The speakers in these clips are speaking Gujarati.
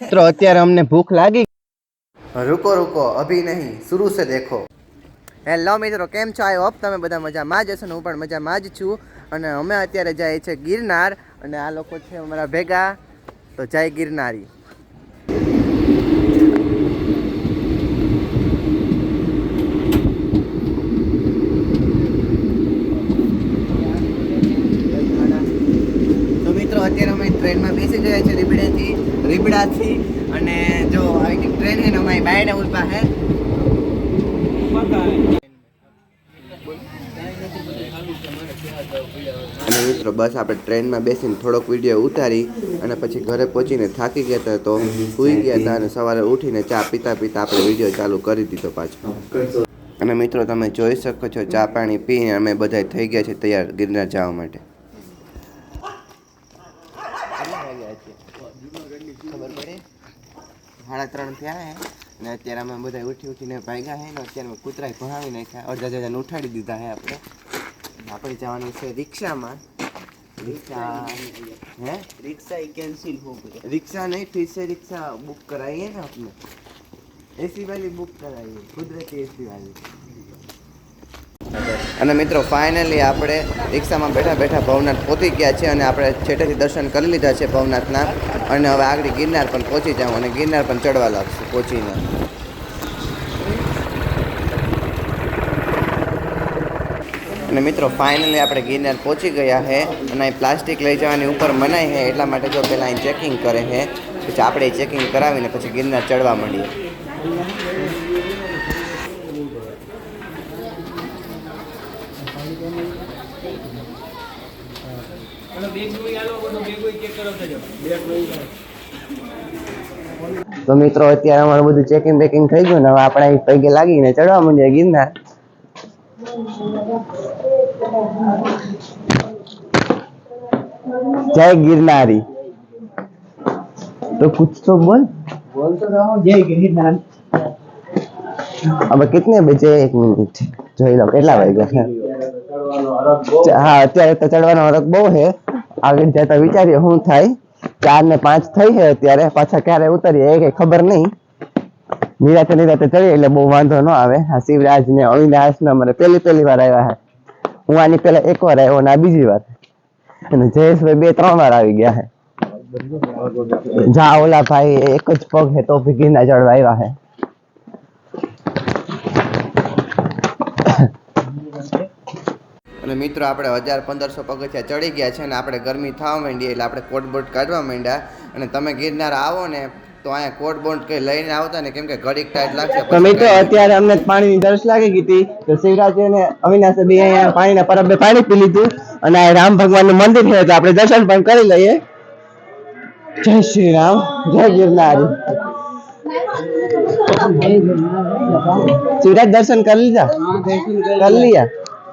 મિત્રો અત્યારે અમને ભૂખ લાગી. रुको रुको अभी नहीं शुरू से देखो. હેલો મિત્રો, કેમ છો? આઈ હોપ તમે બધા મજામાં જ હશો ને હું પણ મજામાં જ છું. અને અમે અત્યારે જઈએ છીએ ગિરનાર અને આ લોકો છે અમારા ભેગા. તો જય ગિરનારી. તો મિત્રો અત્યારે અમે ટ્રેનમાં બેસી ગયા છીએ રીબડાથી અને જો આવી ટ્રેન છે ને અમારી બાયને ઉભા હે. અને મિત્રો બસ આપણે ટ્રેનમાં બેસીને થોડોક વિડીયો ઉતારી અને પછી ઘરે પહોંચીને થાકી ગયા હતા તો સૂઈ ગયા હતા અને સવારે ઉઠીને ચા પીતા પીતા આપણે વિડીયો ચાલુ કરી દીધો પાછો. અને મિત્રો તમે જોઈ શકો છો ચા પાણી પીને અમે બધા થઈ ગયા છે તૈયાર ગિરનાર જવા માટે. ખબર પડી 3:30 થયા હે ને અત્યારે અમે બધા ઉઠીને ભાગ્યા હે ને અત્યારે કૂતરાએ ભણાવી નાખ્યા. અડધા જજાને ઉઠાડી દીધા હે આપણે જવાનું છે રિક્ષામાં. रिक्शा कैंसिल हो गया. रिक्शा नहीं फिर से रिक्शा बुक कराइए ना आपने. एसी वाली बुक कराइए, कुदरती एसी वाली. અને મિત્રો ફાઇનલી આપણે રિક્ષામાં બેઠા બેઠા ભવનાથ પહોંચી ગયા છે અને આપણે છેટેથી દર્શન કરી લીધા છે ભવનાથના. અને હવે આગળ ગિરનાર પણ પહોંચી જાઉં અને ગિરનાર પણ ચડવા લાગશું પહોંચીને. અને મિત્રો ફાઇનલી આપણે ગિરનાર પહોંચી ગયા છે અને અહીં પ્લાસ્ટિક લઈ જવાની ઉપર મનાઈ છે એટલા માટે જો પહેલાં અહીં ચેકિંગ કરે છે પછી આપણે ચેકિંગ કરાવીને પછી ગિરનાર ચડવા માંડીએ. તો મિત્રો અત્યારે અમારું બધું ચેકિંગ બેકિંગ થઈ ગયું ને હવે આપણે પૈગે લાગીને ચડવા માંડીએ ગિરનાર. जय गिरनारी. तो कुछ तो बोल तो रहा हूँ. जय गिरनार. अब कितने बजे? 1 मिनट જોઈ લો કેટલા વાગ્યા છે. હા અત્યારે તો ચડવાનો હરખ બહુ છે. આગળ જતા વિચારીએ શું થાય. 4:05 થઈ છે અત્યારે. પાછા ક્યારે ઉતરીએ એ કઈ ખબર નહીં. નિરાતે ચડીએ એટલે બહુ વાંધો ન આવે. આ શિવરાજ ને અવિનાશ ને અમારે પહેલી વાર આવ્યા છે. હું આની પહેલા 1 વાર આવ્યો ને આ બીજી વાર. અને જયેશભાઈ 2-3 વાર આવી ગયા છે. જા ઓલા ભાઈ એક જ પગ છે તો ગિરનાર ચડવા આવ્યા છે. અને મિત્રો આપણે 1500 પગથિયા ચડી ગયા છે અને આપણે ગરમી થવા માંડી એટલે આપણે કોટ બોટ કાઢવા માંડ્યા. અને તમે ગિરનાર આવો ને તો અહીંયા કોટ બોટ કઈ લઈને આવતા ને કેમ કે ઘડીક ટાઈટ લાગશે. તો મિત્રો અત્યારે અમને પાણીની તરસ લાગી ગઈ હતી તો શિવરાજ અને અવિનાશે બે અહીંયા પાણીના પરબે પાણી પી લીધું અને આ રામ ભગવાનનું મંદિર છે તો આપણે દર્શન પણ કરી લઈએ. જય શ્રી રામ, જય ગિરનારી. શિવરાજ દર્શન કરી લીધા? કરી લીધા.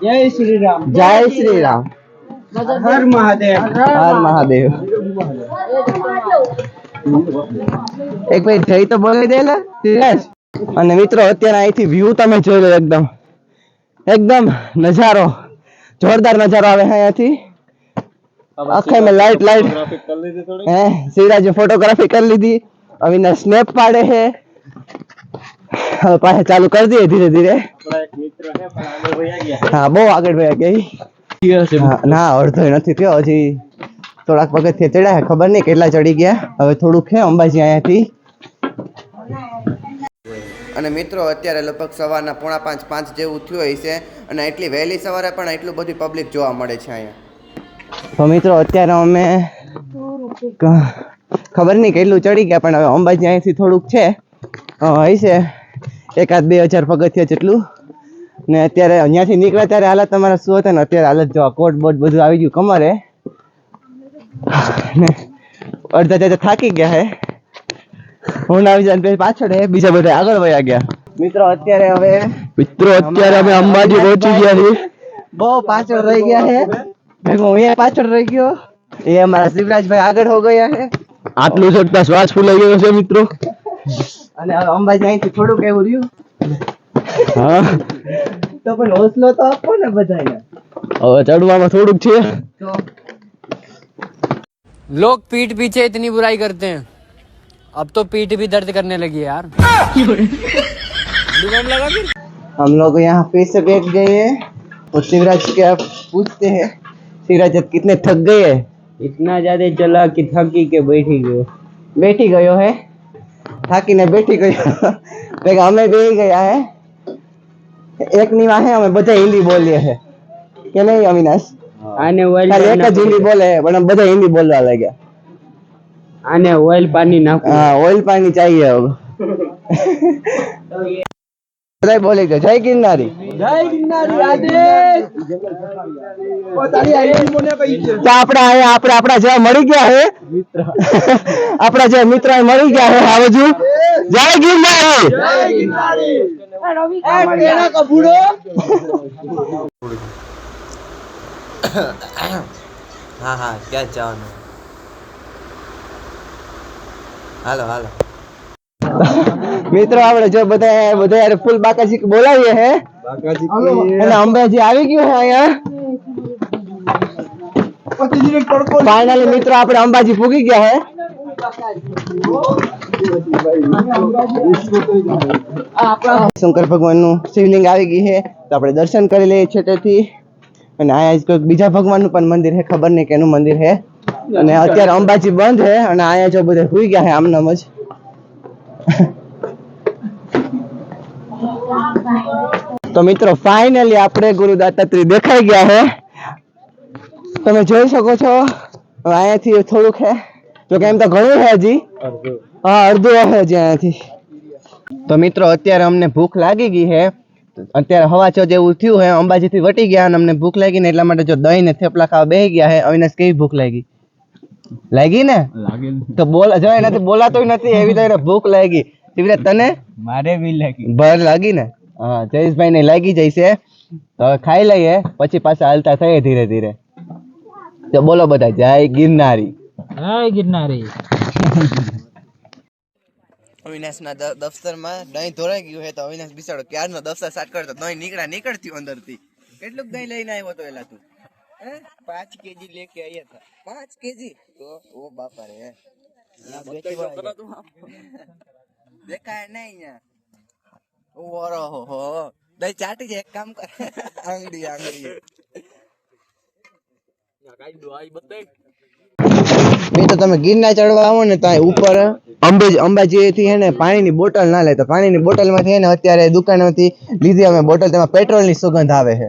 જય શ્રી રામ, જય શ્રી રામ. હર મહાદેવ, હર મહાદેવ. એક ભાઈ જય તો બોલી દે ને શિવરાજ. અને મિત્રો અત્યારે અહીંથી વ્યૂ તમે જોઈ લો. એકદમ નજારો જોરદાર નજારો આવે છે અહીંયાથી. આખે મેં લાઈટ હે શિવરાજે ફોટોગ્રાફી કરી લીધી. અવિનાશ સ્નેપ પાડે છે. હવે પાછા ચાલુ કરી દઈએ ધીરે ધીરે. હા બહુ આગળ વયા ગયા. ના અડધો નથી થયો હજી. થોડાક પગથિયા ચડ્યા છે. ખબર નહીં કેટલા ચડી ગયા. હવે થોડુંક છે અંબાજી અહીંયાથી. અને મિત્રો અત્યારે લગભગ સવારના 4:45 જેવું થયું હશે અને એટલી વહેલી સવારે પણ એટલું બધું પબ્લિક જોવા મળે છે અહીંયા. તો મિત્રો અત્યારે અમે ખબર નહીં કેટલું ચડી ગયા પણ હવે અંબાજી અહીંયાથી થોડુંક છે હશે 1000-2000 પગથિયા જેટલું. ને અત્યારે અહીંયાથી નીકળ્યા ત્યારે હાલત તમારા શું હતા ને અત્યારે હાલત જો કોટ બોટ બધું આવી ગયું કમરે. ને અડધા જતા થાકી ગયા હે. હું આવી જાય પાછળ હે બીજા બધા આગળ વયા ગયા. મિત્રો અત્યારે અમે અંબાજી પહોંચી ગયા છીએ. બહુ પાછળ રહી ગયા છે. હું અહીંયા પાછળ રહી ગયો. એ અમારા શિવરાજભાઈ આગળ હો ગયા છે. આટલું ચડતા શ્વાસ ફૂલાઈ ગયો છે મિત્રો. અને હવે અંબાજી અહીંથી થોડુંક એવું રહ્યું. હા તો પણ હોસલો તો આપો ને બધાને. હવે ચડવામાં થોડુંક છે. તો लोग पीठ पीछे इतनी बुराई करते हैं, अब तो पीठ भी दर्द करने लगी है यार। हम लोग यहाँ फिर से बैठ गए हैं और शिवराज के आप पूछते हैं शिवराज अब कितने थक गए हैं। इतना ज्यादा चला कि थकी के बैठी गयो। बैठी गयो है થાકીને બેઠી ગયો ભેગા અમે બેહી ગયા હે એક ની વાહે અમે બધા હિન્દી બોલીએ છે કે નહીં અવિનાશ આને ઓઇલ ખાલી એક જ હિન્દી બોલે પણ અમે બધા હિન્દી બોલવા લાગ્યા આને ઓઇલ પાણી નાખો હા ઓઇલ પાણી चाहिए अब બધા બોલી ગયો જય ગિરનારી આદેશ તો આપણા જેવા મળી ગયા હે આપણા જેવા મિત્ર મળી ગયા હે આ બાજુ જય ગિરનારી हाँ हाँ क्या चाहना हालो हालो મિત્રો આપણે જો બધા યાર ફૂલ બાકાજી બોલાવીએ હે અને અંબાજી આવી ગયું હે અહીંયા ફાઇનલી મિત્રો આપણે અંબાજી પૂગી ગયા હે શંકર ભગવાનનું શિવલિંગ આવી ગઈ છે તો આપણે દર્શન કરી લઈએ છેટેથી અને અહીંયા કોઈ બીજા ભગવાનનું પણ મંદિર છે ખબર નહીં કેનું મંદિર છે અને અત્યારે અંબાજી બંધ છે અને અહીંયા જો બધા સુઈ ગયા છે આમનામ જ તો મિત્રો ફાઇનલી આપણે ગુરુ દત્તાત્રેય દેખાઈ ગયા છે તમે જોઈ શકો છો અહીંયાથી થોડુંક છે જો કે એમ તો ઘણું છે હજી હા અડધું છે હજી અહીંયાથી તો મિત્રો અત્યારે અમને ભૂખ લાગી ગઈ છે અત્યારે હવા ચો જેવું થયું છે અંબાજીથી વટી ગયા અને અમને ભૂખ લાગી ને એટલા માટે જો દહીં ને થેપલા ખાવા બેસી ગયા છે અવિનાશ કેવી ભૂખ લાગી ને તો બોલ જો એનાથી બોલાતોય નથી એવી તો એને ભૂખ લાગી તને મારે બી લાગી ભર લાગી ને હા જયેશભાઈ ને લાગી જઈશે તો હવે ખાઈ લઈએ પછી પાછા હાલતા થઈએ ધીરે ધીરે તો બોલો બધા જય ગિરનારી અવિનાશના દફતરમાં દહીં ધોરાઈ ગયું છે તો અવિનાશ બિચારો ક્યારનો દફતર સ્ટાર્ટ કરતો દહીં નીકળતી અંદરથી કેટલું દહીં લઈને આવ્યો તો એલા તું 5 કેજી લેકે આયા હતા 5 કેજી તો ઓ બાપા રે દેખાય નહીં અહીંયા ઓરો હો દહીં ચાટી છે એક કામ કર આંગળી તો તમે ગિરનાર ચડવા આવો ને ત્યાં ઉપર અંબાજી થી હે ને પાણીની બોટલ ના લે તો પાણીની બોટલ માંથી હે ને અત્યારે દુકાનોથી લીધી અમે બોટલ તેમાં પેટ્રોલ ની સુગંધ આવે છે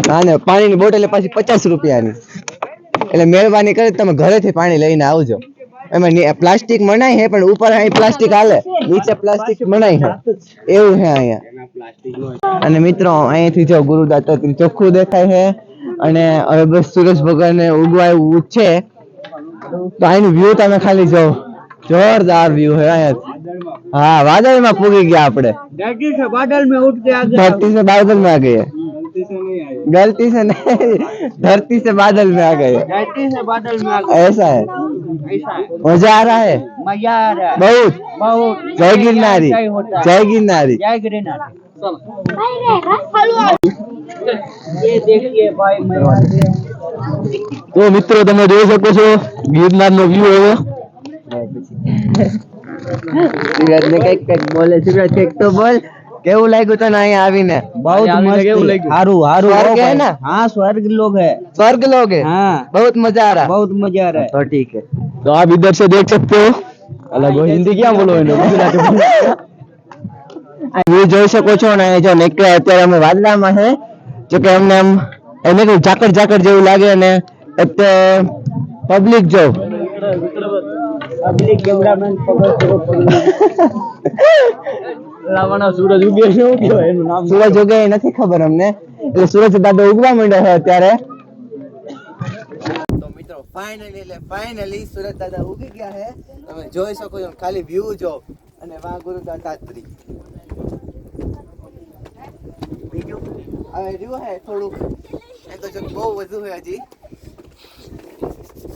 હા ને પાણીની બોટલ પાછી 50 રૂપિયાની એટલે મહેરબાની કરી તમે ઘરેથી પાણી લઈને આવજો એમાં પ્લાસ્ટિક મનાય છે પણ ઉપર અહીં પ્લાસ્ટિક હાલે નીચે પ્લાસ્ટિક મનાય છે એવું છે અહીંયા અને મિત્રો અહીંથી જો ગુરુ દત્તાત્રેય ચોખ્ખું દેખાય છે અને હવે બસ સૂરજ ભગવાન ઉગવા એવું છે તો અહીંનું વ્યૂ તમે ખાલી જો જોરદાર વ્યૂ है हाँ बादल में पूगी गया आपने धरती से बादल में उठ के आ गए धरती से बादल में आ गए गलती से नहीं धरती से बादल में आ गए धरती से बादल में आ गए ऐसा है मजा आ रहा है बहुत बहुत जय गिरनारी जय गिरनारी जय गिरनारी ये देखिए भाई मैं તો મિત્રો તમે જોઈ શકો છો ગિરનાર નો વ્યૂ એવો શિવરાજ ને કઈક બોલે શિવરાજ કઈક તો બોલ કેવું લાગ્યું તને અહીંયા આવીને बहुत मस्त केवल हारू हारू स्वर्ग है ना हाँ स्वर्ग लोग है स्वर्ग लोग है हाँ बहुत मजा आ रहा है बहुत मजा आ रहा है तो ठीक है तो आप इधर से देख सकते हो अलग हिंदी क्या बोलो गुजराती ये જોઈ શકો છો ને જો નીકળે અત્યારે અમે વાદળામાં છે જો કે અમને આમ એને કઈ ઝાકળ ઝાકળ જેવું લાગે અને પબ્લિક જો पब्लिक कैमरामैन लावाना सूरज उगे છે શું કહેવાય એનું નામ સૂરજ ઉગે એ નથી ખબર અમને એટલે સૂરજ દાદો ઉગવા માંડ્યો છે અત્યારે તો મિત્રો ફાઇનલી સૂરજ દાદા ઉગી ગયા છે તમે જોઈ શકો છો ખાલી વ્યૂ જો અને વાહ ગુરુ દત્તાત્રેય બીજું હવે રહ્યું હે થોડુંક એ તો જો બહુ વધુ છે હજી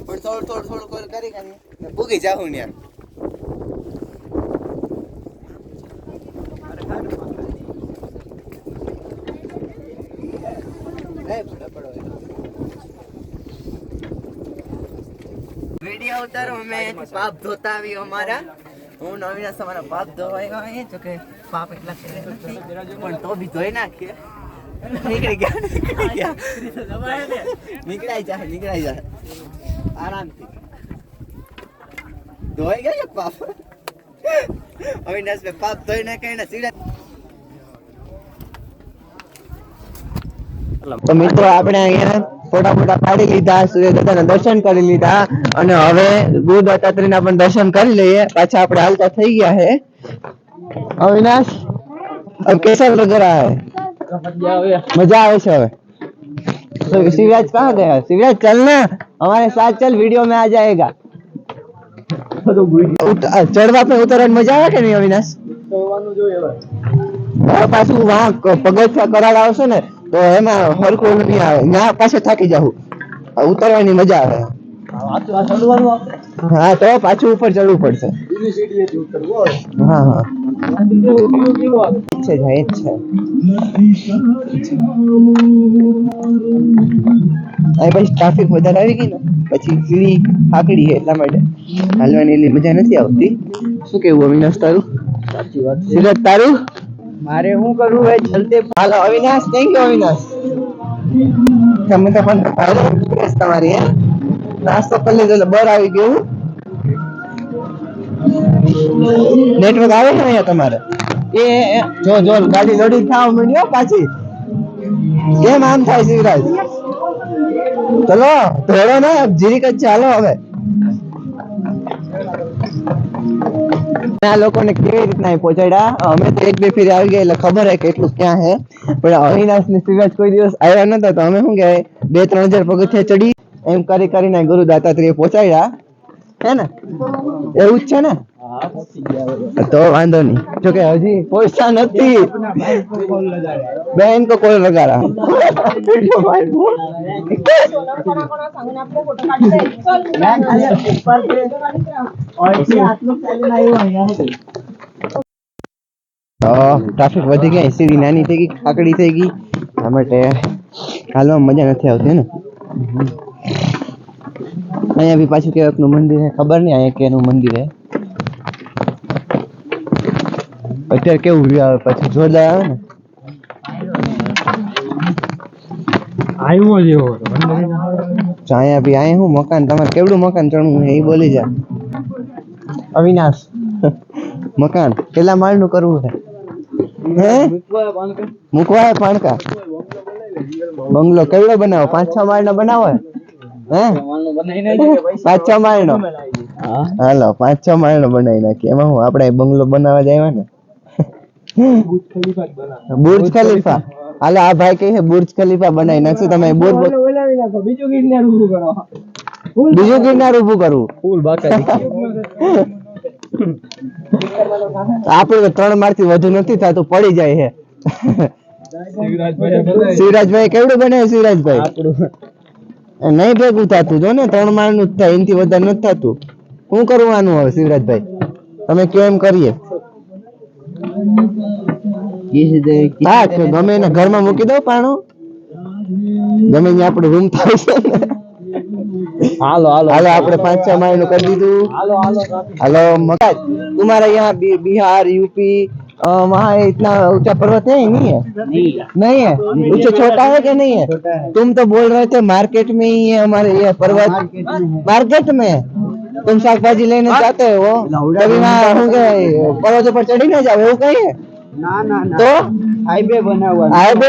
પણ થોડું કરી ભૂગી જાઉં ને વિડિયો ઉતારો અમે પાપ ધોતા આવી અમારા હું નવીના તમારા પાપ ધોવાય હોય તો કે પાપ એટલા કરે નથી પણ તો બી ધોઈ નાખીએ નીકળી ગયા નીકળાઈ જાય આરામથી ધોઈ ગયા પાપ અવિનાશ પાપ ધોઈ નાખે ને સીધા તો મિત્રો આપણે અહીંયા ફોટા પાડી લીધા, સૂર્ય દાદાના દર્શન કરી લીધા અને હવે ગુરુ દત્તાત્રેયના પણ દર્શન કરી લઈએ. પાછા આપણે હાલતા થઈ ગયા है अविनाश. अब कैसा लग रहा है? मजा आवे है. तो शिवराज कहाँ गया? शिवराज चलना हमारे साथ, चल वीडियो में आ जाएगा. चढ़वा पे उतरन मजा આવે કે નહીં अविनाश? પાછું વહાં પગથિયા કરાડ આવશે ને તો એમાં હરખું નહીં આવે, ત્યાં પાછળ થાકી જાવું, ઉતરવાની મજા આવે. હા તો પાછું ઉપર ચડવું પડશે. હા હા છે જાય છે. પછી ટ્રાફિક વધારે આવી ગઈ ને પછી સીડી આકડી છે એટલા માટે હાલવાની એટલી મજા નથી આવતી. શું કેવું અવિનાશ તારું? સાચી વાત. સિરત તારું? મારે શું કરવું હે જલ્દી. Hello Avinash. Thank you Avinash. તમે તો પણ તમારી હે નાસ્તો કરી લીધો એટલે બર આવી ગયું. નેટવર્ક આવે છે અહીંયા તમારે? એ જો ગાડી લોડિંગ થવા માંડ્યો પાછી. કેમ આમ થાય શિવરાજ? ચલો ધોડો ને જીરીક જ ચાલો હવે. આ લોકોને કેવી રીતના પહોંચાડ્યા? અમે તો એક બે ફેરી આવી ગયા એટલે ખબર હે કેટલું ક્યાં હે, પણ અવિનાશ ને શિવરાજ કોઈ દિવસ આવ્યા નતા તો અમે શું કહેવાય 2-3 હજાર પગથિયા ચડી એમ કરીને ગુરુ દત્તાત્રેય પહોંચાડ્યા હે ને? એવું જ છે ને? तो वांधो नहीं, जो कि हजी पहुंचा नहीं. बहन को कॉल लगा रहा. ट्राफिक वधी गई, सीधी नानी थी गई, आकड़ी थी गई, આ માટે હાલમાં મજા નથી આવતી ને. અહીંયા બી પાછું કેવકનું મંદિર છે, ખબર નહીં અહીંયા કેનું મંદિર છે. અત્યારે કેવું વ્યૂ આવે પછી જોરદાર આવે ને. આવ્યો જેવો અહીંયા બી અહીંયા હું મકાન, તમારે કેવડું મકાન ચણવું છે એ બોલી જા અવિનાશ. મકાન કેટલા માળનું કરવું છે? હે મૂકવા પાણકા બંગલો કેવડો બનાવો? 5-6 માળનો બનાવો હે? 5-6 માળનો? હાલો 5-6 માળનો બનાવી નાખીએ. એમાં હું આપણે બંગલો બનાવવા જાય ને બુર્જ ખલીફા. હાલો આ ભાઈ કહે છે બુર્જ ખલીફા બનાવી નાખશું. તમે બીજું ગિરનાર ઊભું કરવું? ફૂલ બાકા આપણે 3 માળથી વધુ નથી થતું, પડી જાય છે. શિવરાજભાઈ કેવડું બનાવે? શિવરાજભાઈ નહીં ભેગું થતું જો ને, 3 માળનું જ થાય, એનાથી વધારે નથી થતું. શું કરવાનું હવે શિવરાજભાઈ? તમે કેમ કરીએ? હા ગમે એના ઘરમાં મૂકી દો પાણો, ગમે ત્યાં આપણે રૂમ થાય છે ને. હાલો આપણે 5-6 માળનું કરી દીધું. હાલો मकान तुम्हारा यहाँ बिहार यूपी वहाँ इतना ऊंचा पर्वत है? नहीं है? नहीं है? ऊंचा छोटा है कि नहीं है? तुम तो बोल रहे थे मार्केट में ही है हमारे ये पर्वत. मार्केट में तुम शाकभाजी लेने जाते हो कभी वहाँ होंगे पर्वतों पर चढ़ी ना जाओ, वो कहीं है? ना तो हाईवे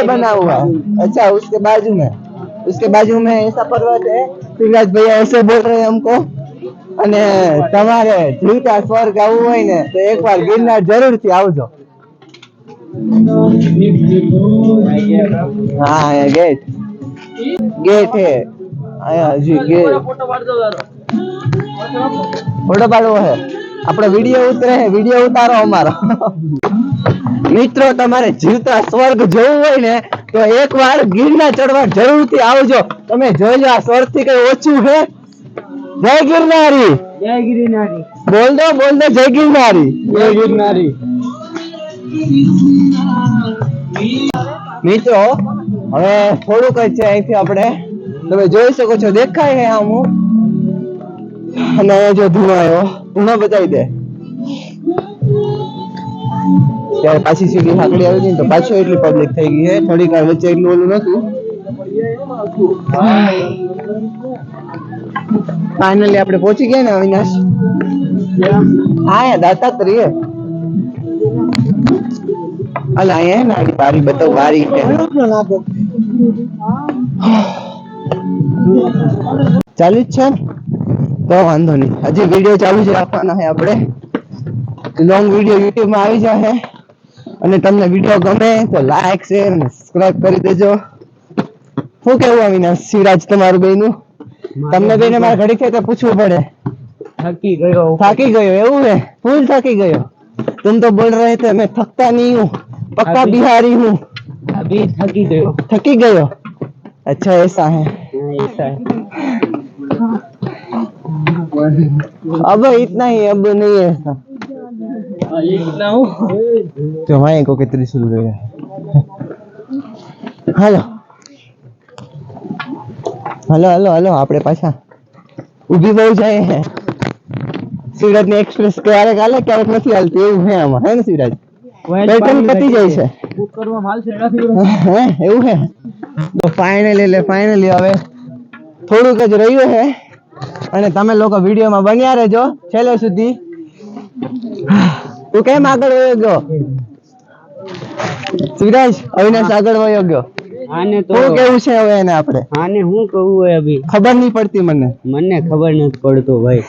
बना हुआ है. अच्छा उसके बाजू में ऐसा पर्वत है. शिवराज भैया ऐसे बोल रहे हैं हमको. અને તમારે જીવતા સ્વર્ગ આવવું હોય ને તો એકવાર ગિરનાર જરૂરથી આવજો. હા ગેટ હે હજી ગેટ. ફોટો પાડવો હે? આપણે વિડીયો ઉતરે હે, વિડીયો ઉતારો અમારો. મિત્રો તમારે જીવતા સ્વર્ગ જોવું હોય ને તો એકવાર ગિરનાર ચડવા જરૂરથી આવજો. તમે જોઈ લો આ સ્વર્ગ થી કઈ ઓછું છે? જય गिरनारी. बोल दो जय गिरनारी. મિત્રો હવે થોડુંક જ છે અહીંથી આપણે, તમે જોઈ શકો છો દેખાય છે આમ અને અહીંયા જો ધૂણો આવ્યો, ધૂણો બતાવી દે. ત્યારે પાછી સીડી હાકડી આવી ગઈ ને તો પાછો એટલી પબ્લિક થઈ ગઈ છે. થોડીક વાર વચ્ચે એટલું ઓલું નતું. ફાઇનલી આપણે પહોંચી ગયા ને અવિનાશ. હા દાતાત્રી અલા અહીંયા ને આડી બારી બતાવ. બારી ચાલુ જ છે તો વાંધો નહીં. હજી વિડીયો ચાલુ જ રાખવાના છે આપણે. લોંગ વિડીયો યુટ્યુબ માં આવી જશે. અને તમને વિડીયો ગમે તો લાઈક શેર અને સબસ્ક્રાઇબ કરી દેજો. શું કેવું અવિનાશ? શિવરાજ તમારું બેનું તમને બેને મારે ઘડી ખેતે પૂછવું પડે. થાકી ગયો એવું है? फुल थकी गयो. तुम तो बोल रहे थे मैं थकता नहीं हूँ, पक्का बिहारी हूँ. अभी थकी गयो. अच्छा ऐसा है. अब इतना ही, अब नहीं है ऐसा. तो हमारे को कितनी शुरू हो गया. हेलो हेलो हेलो हेलो આપણે પાછા ઊભી બહુ જાય હે. સિવરાજ ની એક્સપ્રેસ ક્યારેક હાલે ક્યારેક નથી હાલતી એવું હે આમાં, હે ને સિવરાજ? પેટ્રોલ પતી જાય છે હે એવું હે. તો ફાઇનલી હવે થોડુંક જ રહ્યું હે અને તમે લોકો વિડીયોમાં બન્યા રહેજો છેલ્લે સુધી. તું કેમ આગળ વયો ગયો સિવરાજ? અવિનાશ આગળ વયો ગયો. આને તો શું કેવું છે હવે એને આપણે? આને શું કહું હોય અભી ખબર નહીં પડતી. મને ખબર નથી પડતો ભાઈ.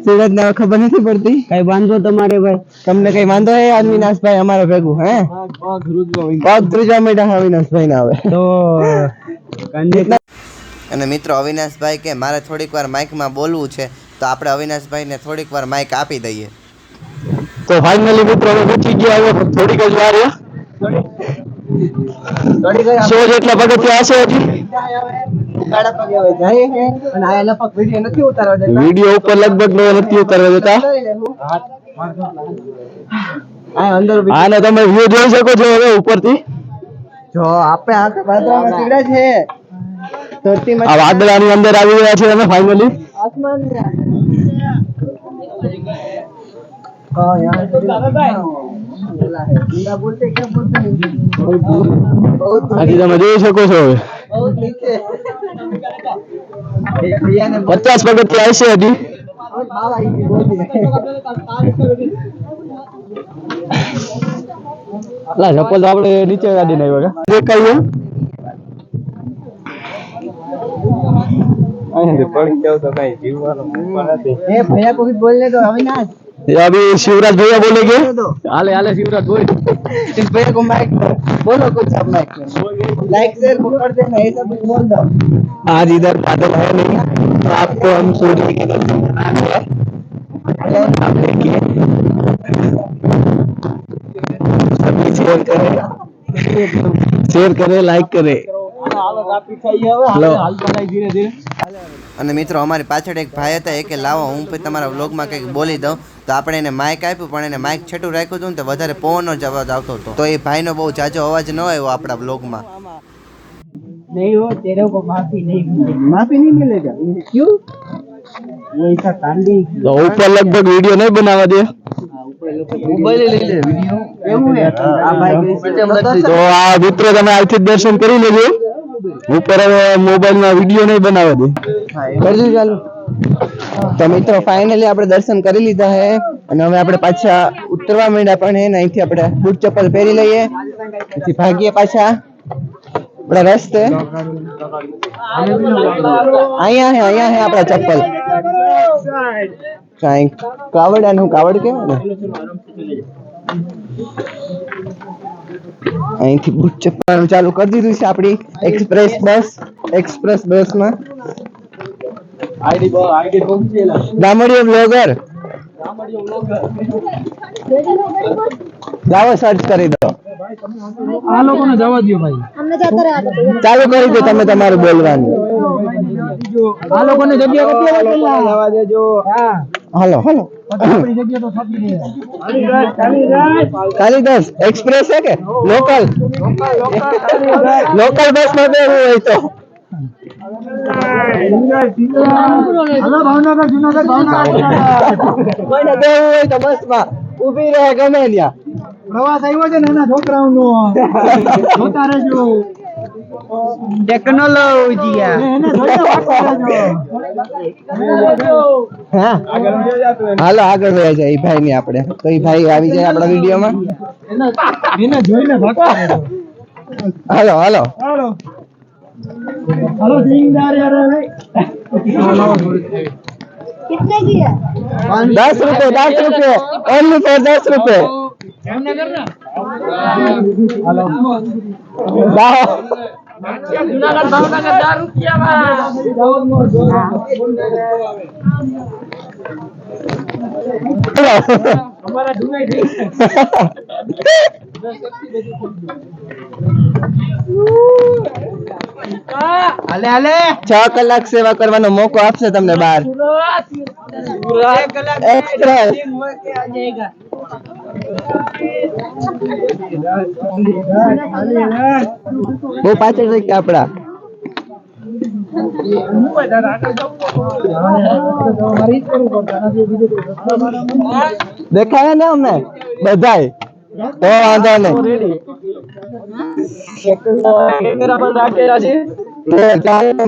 સિવરાજ ને ખબર નથી પડતી. કઈ વાંધો તમારે ભાઈ? તમને કઈ વાંધો હે અવિનાશ ભાઈ અમારો ભેગું? હે પગ ધ્રુજવા માંડ્યા અવિનાશ ભાઈ ના હવે તો. અને મિત્રો અવિનાશભાઈ કે મારે થોડીક વાર માઇકમાં બોલવું છે તો આપણે અવિનાશભાઈને થોડીક વાર માઇક આપી દઈએ. તો ફાઇનલી મિત્રો અમે પહોંચી ગયા. હવે થોડીક જ વાર છે. 100 જેટલા પગથિયા હશે હજી. વિડીયો ઉપર લગભગ નથી ઉતારવા દેતા. આને તમે વ્યૂ જોઈ શકો છો હવે ઉપરથી. જો આપણે આખા વાદળામાં સીડા છે. ધરતીમાં આ વાદળાની અંદર આવી ગયા છે અમે ફાઇનલી. આસમાન હજી તમે જોઈ શકો છો હવે 50 પગથિયા હશે હજી. ચપ્પલ તો આપણે નીચે કાઢીને આવ્યા દેખાય. अभी शिवराज भैया बोलेंगे. हाले हाले शिवराज बोल. इस भैया को माइक बोलो कुछ आप माइक में. लाइक शेयर कर देना ये सब बोल दो. आज इधर बादल है नहीं तो आपको हम सूर्य के दर्शन कराएंगे. आप देखिए सभी शेयर करें लाइक करें. અને મિત્રો અમારી પાછળ એક ભાઈ હતા એ કે લાવો હું પછી તમારા વ્લોગમાં કંઈક બોલી દઉં. તો આપણે એને માઇક આપ્યું પણ એને માઇક છેટું રાખ્યું હતું ને તો વધારે પવનનો જ અવાજ આવતો હતો. તો એ ભાઈનો બહુ જાજો અવાજ ન આવ્યો આપણા વ્લોગમાં. नहीं हो तेरे को माफी नहीं मिलेगा. क्यों? वो ऐसा कांडी तो ऊपर लगभग वीडियो नहीं बनावा दे. मोबाइल ले ले वीडियो કેવું હે આ ભાઈ. તો આ મિત્રો તમે આજથી દર્શન કરી લેજો. ઉપર હવે મોબાઈલમાં વિડીયો નહીં બનાવવા દે. કરજો ચાલુ. તો મિત્રો ફાઇનલી આપણે દર્શન કરી લીધા છે અને હવે આપણે પાછા ઉતરવા માંડ્યા પણ હે ને અહીંથી આપણે બૂટ ચપ્પલ પહેરી લઈએ પછી ભાગીએ પાછા આપણા રસ્તે. અહીંયા હે આપણા ચપ્પલ. કાંઈ કાવડ આનું કાવડ કેવાય ને. અહીંથી બૂટ ચપ્પલ ચાલુ કરી દીધું છે આપણી એક્સપ્રેસ બસમાં. ગામડીઓ બ્લોગર જાઓ સર્ચ કરી દો. આ લોકોને જવા દો ભાઈ. ચાલુ કરી દો તમે તમારું બોલવાનું. આ લોકોને જગ્યા કેટલી જવા દેજો. હાલો આપણી જગ્યા તો થતી નહીં. ખાલી 10 એક્સપ્રેસ है के लोकल बस में बैठो है तो ભાવનગર જુનાગઢ કોઈને બેવું હોય તો બસમાં ઊભી રહે ગમે ત્યાં. પ્રવાસ આવ્યો છે નાના છોકરાઓનો જોતા રહેજો ટેકનોલોજી હાલો આગળ વયા જાય ઈ ભાઈ ની આપણે તો ઈ ભાઈ આવી જાય આપણા વિડીયોમાં. એને જોઈને ભાગતા રહેજો. હાલો હાલો હાલો હાલો જિંદાર યાર कितने की है 10 रुपए ओनली फॉर 10 रुपए. હાલો લાવો. અમારા ઢુંગાઈ થઈ હાલે હાલે 6 કલાક સેવા કરવાનો મોકો આપશે તમને બહાર એક્સપ્રેસ. બહુ પાછળ રહી કે આપડા દેખાય ને અમને બધાય તો વાંધો નહીં.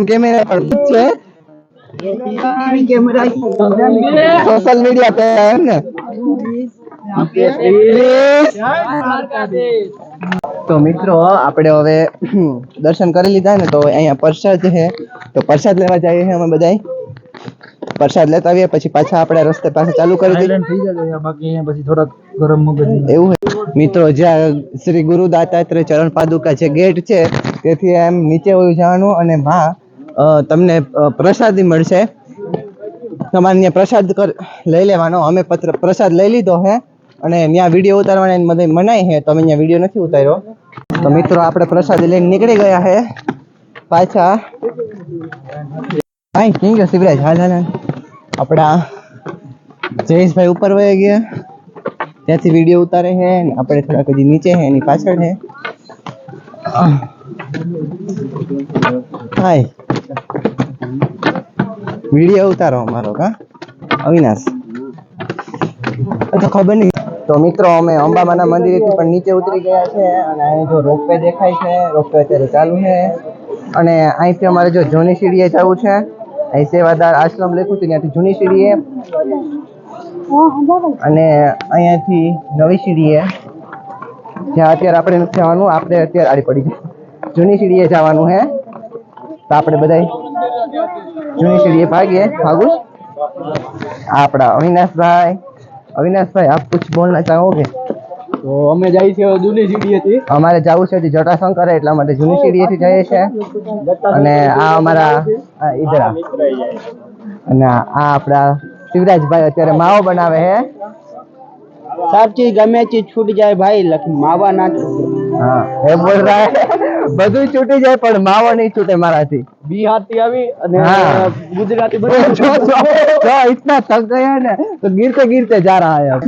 કેમેરા પર છે સોશિયલ મીડિયા પે એમ ને. તો મિત્રો આપણે હવે દર્શન કરી લીધા ને તો અહીંયા પ્રસાદ છે તો પ્રસાદ લેવા જઈએ છીએ અમે બધાય. પ્રસાદ લેતા આવીએ પછી પાછા આપણે રસ્તે પાછા ચાલુ કરી દઈએ. બાકી પછી થોડાક ગરમ મગજ એવું મિત્રો જ્યાં શ્રી ગુરુ દાતાત્રેય ચરણ પાદુકા જે ગેટ છે તેથી એમ નીચે વયું જવાનું અને તમને પ્રસાદી મળશે. તમારે ત્યાં પ્રસાદ લઈ લેવાનો. અમે પ્રસાદ લઈ લીધો હે અને ત્યાં વિડીયો ઉતારવાની બધે મનાઈ છે તો અમે ત્યાં વિડીયો નથી ઉતાર્યો. તો મિત્રો આપણે પ્રસાદી લઈને નીકળી ગયા છે પાછા. હાય કિંગ શિવરાજ હાલ હાલ આપણા જયેશભાઈ ઉપર વહી ગયા ત્યાંથી વિડીયો ઉતારે છે ને આપણે થોડાક હજી નીચે છે એની પાછળ છે. હાય વિડીયો ઉતારો અમારો કા અવિનાશ તો ખબર નહીં. તો મિત્રો અમે અંબામાના મંદિરેથી પણ નીચે ઉતરી ગયા છે અને અહીં જો રોપવે દેખાય છે. રોપવે અત્યારે ચાલુ છે અને અહીંથી અમારે જો જૂની સીડીએ જવું છે. અહીં સેવાદાર આશ્રમ લખ્યું છે ત્યાંથી જૂની સીડીએ અને અહીંયાથી નવી સીડીએ જ્યાં અત્યારે આપણે નથી જવાનું. આપણે અત્યારે આડી પડી જૂની સીડીએ જવાનું છે તો આપણે બધા જૂની સીડીએ ભાગું. આપણા અવિનાશભાઈ આપ कुछ बोलना चाहोगे? તો અમે જાય છે જૂની સીડીએથી. અમારે જવું છે જટાશંકર એટલા માટે જૂની સીડીએથી જઈએ છે અને આ અમારા ઈધર અને આ આપણા શિવરાજભાઈ અત્યારે માવો બનાવે છે. सब चीज गमे चीज छूट जाए भाई लेकिन मावा ना छूटे. हाँ એ બોલ રહા है બધું છૂટી જાય પણ માવો નહીં છૂટે મારાથી. बिहारती अभी हाँ। गुजराती जो इतना थक गया है ना तो गिरते गिरते जा रहा है अब.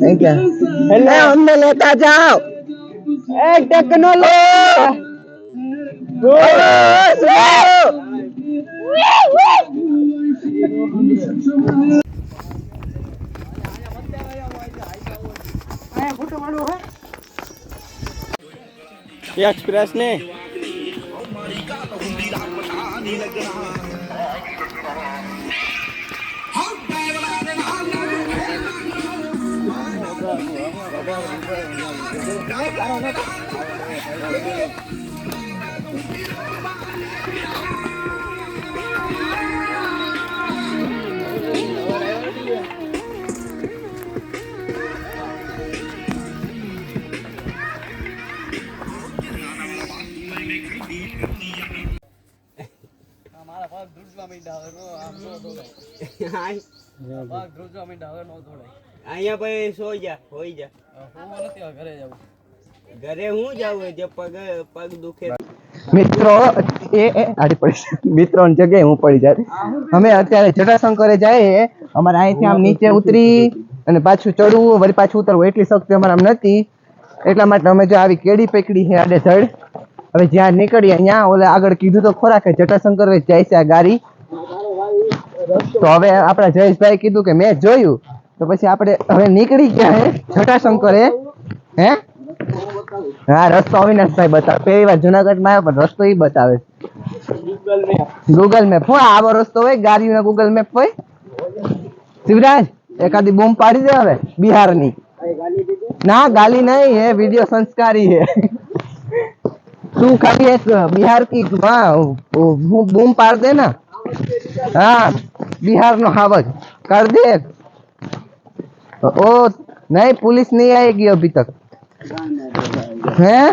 नहीं क्या हमने लेता जाओ एक्सप्रेस ने અહીંયા ભાઈ સોઈ જા હોઈ જા ઘરે હું જાઉં જે પગ દુખે. મિત્રો એ આડી પડી મિત્રો ની જગ્યાએ હું પડી જાય. અમે અત્યારે જટાશંકરે જઈએ. અમારે અહીંથી આમ નીચે ઉતરી અને પાછું ચડવું વળી પાછું ઉતરવું એટલી શક્તિ અમારે આમ નથી એટલા માટે અમે જો આવી કેડી પકડી છે આડે ધડ. હવે જ્યાં નીકળીએ ત્યાં ઓલે આગળ કીધું તો ખોરા કે જટાશંકર જાય છે આ ગાડી. તો હવે આપણા જયેશભાઈ કીધું કે મેં જોયું તો પછી આપણે હવે નીકળી ગયા હે જટાશંકર. હે હા, રસ્તો અવિનાશભાઈ બતાવે. પહેલી વાર જુનાગઢમાં આવ્યો પણ રસ્તો ઈ બતાવે. Google map. હું આવો રસ્તો હોય ગાડીનો ગૂગલ મેપ હોય? શિવરાજ એકાદી બૂમ પાડી દે હવે બિહારની. ના ગાલી નહીં है, वीडियो संस्कारी है. तू खाली एक बिहार की बूम पाड़ दे ना. हाँ बिहार नो हावज कर दे. ओ नहीं पुलिस नहीं आएगी अभी तक. हैं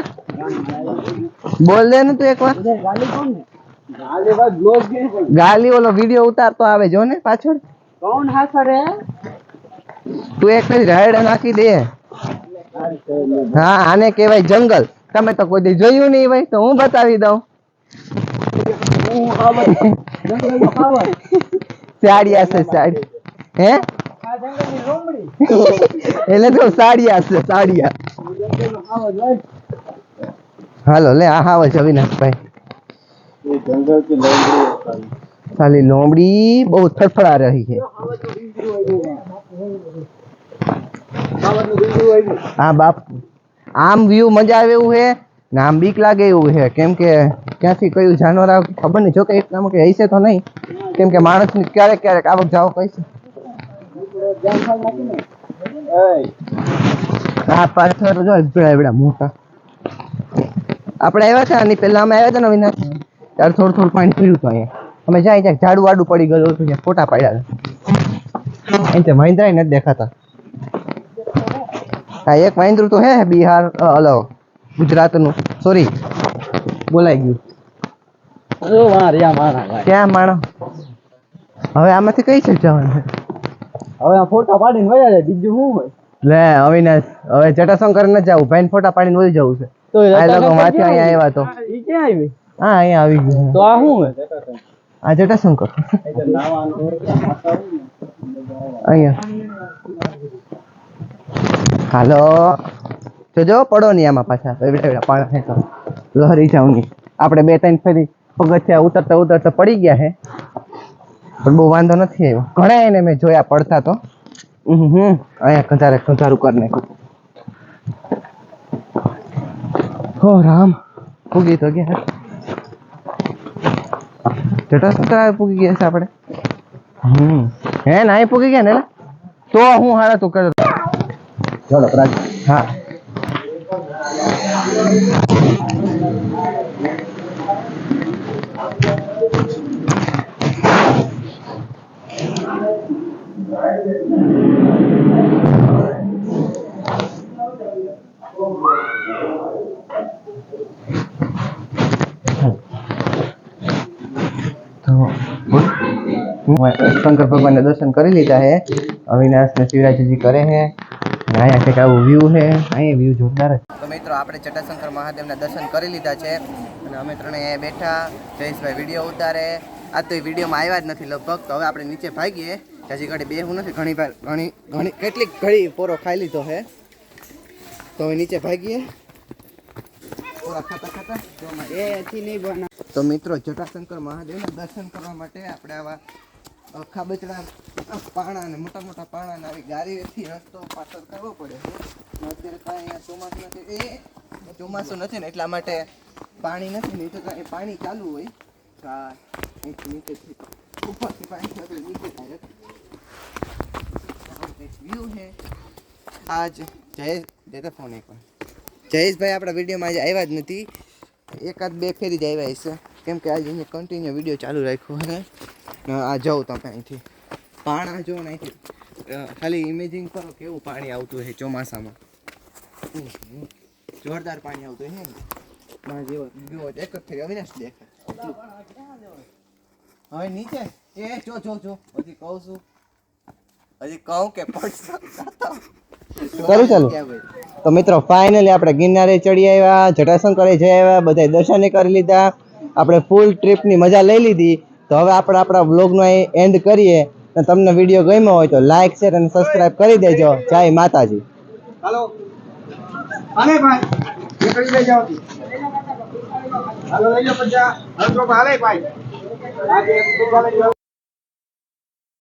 बोल दे ना तू एक बार. गाली वाला वीडियो उतारतो આવે જો ને પાછળ. कौन है सर? તું એક રાઈડ નાખી દે. હા આને કહેવાય જંગલ. તમે તો કોઈ દી જોયું નહીં ભાઈ, તો હું બતાવી દઉં. સાડિયા છે સાડી. હે એટલે તો સાડિયા છે સાડિયા. હાલો લે આ હાવ છે અવિનાશભાઈ. સાલી લોમડી બહુ થરફડા રહી છે. હા બાપ, આમ વ્યૂ મજા આવે એવું છે ને આમ બીક લાગે એવું છે. કેમ કે ક્યાંથી કયું જાનવર આવે ખબર નહીં. જો કે એટલામાં કે હશે તો નહીં, કેમ કે માણસની ક્યારેક ક્યારેક આવક જાવક હોય છે. હા પાછળ જો એવડા મોટા. આપણે આવ્યા હતા આની પહેલા અમે આવ્યા હતા ને વિનાશ, ત્યારે થોડું થોડું પાણી પીડ્યું હતું અહીંયા. અમે જાય ત્યાં ઝાડુ વાડું પડી ગયું હતું, ત્યાં ફોટા પાડ્યા હતા. એમ મહિન્દ્રા નથી દેખાતા. હા એક મહિન્દ્રું તો હે બિહાર હલો ગુજરાતનું. સોરી બોલાઈ ગયું. ક્યાં માણો? હવે આમાંથી કઈ છે જવાનું? હવે આ ફોટા પાડીને વયા જાય, બીજું શું હોય? લે અવિનાશ હવે જટાશંકર ન જવું, ભાઈ ફોટા પાડીને વહી જવું છે. તો આ લોકો માથે અહીંયા આવ્યા તો. ઈ ક્યાં આવી? હા અહીંયા આવી ગયું. તો આ શું હોય? આ જટાશંકર અહીંયા. હાલો જોજો પડો નહીં આમાં પાછા. એવડા એવડા પાણા છે તો લહરી જાવ નહીં. આપણે 2-3 ફેરી પગથિયા ઉતરતા ઉતરતા પડી ગયા છે પણ બહુ વાંધો નથી આવ્યો. ઘણા એને મેં જોયા પડતા તો. અહીંયા કંધારું કરી નાખ્યું. હો રામ પૂગી તો ગયા. જટાશંકર પૂગી ગયા છે આપણે. હે ના પૂગી ગયા ને તો હું હારા તું કરે. ચલો પ્રાગ. હા શંકર ભગવાન ના દર્શન કરી લીધા હે. અવિનાશ ને શિવરાજજી કરે હે. અહીંયા કંઈક આવું વ્યૂ છે. અહીંયા વ્યૂ જોરદાર છે. તો મિત્રો આપણે જટાશંકર મહાદેવના દર્શન કરી લીધા છે અને અમે ત્રણે અહીંયા બેઠા. જયેશભાઈ વિડીયો ઉતારે. આજ તો એ વિડીયોમાં આવ્યા જ નથી લગભગ. તો હવે આપણે નીચે ભાગીએ. હજી ઘડી બેહું નથી. ઘણી કેટલીક ઘડી પોરો ખાઈ લીધો છે. તો હવે નીચે ભાગીએ. તો મિત્રો જટાશંકર મહાદેવના દર્શન કરવા માટે આપણે આવા ખાબચડા પાણા ને મોટા મોટા પાણા ને આવી ગાડીથી રસ્તો પાછળ કરવો પડે. અત્યારે કાંઈ અહીંયા ચોમાસું નથી. એ ચોમાસું નથી ને એટલા માટે પાણી નથી. નહીં તો કાંઈ પાણી ચાલુ હોય. નીચેથી ઉપરથી પાણી નીચે થાય. વ્યૂ છે આજ. જયેશ દેતા ફોન એકવાર. જયેશભાઈ આપણા વિડીયોમાં આજે આવ્યા જ નથી. 1-2 ફેરી જ આવ્યા હશે. કેમ કે આજે અહીંયા કન્ટિન્યુ વિડીયો ચાલુ રાખ્યો છે. આ જાઉં તમે અહીંથી પાણા જો ને અહીંથી ખાલી ઇમેજિંગ કરો કેવું પાણી આવતું હોય ચોમાસામાં. જોરદાર પાણી આવતું હોય ને જેવો જેવો એક જ ફેરી અવિનાશ દેખાય. હવે નીચે એ જો હજી કહું છું. હજી કહું કે કરું ચાલુ. તો મિત્રો ફાઇનલી આપણે ગિરનારે ચડી આવ્યા, જટાશંકરે જઈ આવ્યા, બધા દર્શન કરી લીધા. આપણે ફૂલ ટ્રીપની મજા લઈ લીધી. તો હવે આપણે આપણા વ્લોગનો એન્ડ કરીએ. અને તમને વિડીયો ગમ્યો હોય તો લાઈક શેર અને સબસ્ક્રાઇબ કરી દેજો. જય માતાજી. હાલો. હાલે ભાઈ નીકળી લઈ જાઓ હાલો લઈ લો 50 હાલો ભાઈ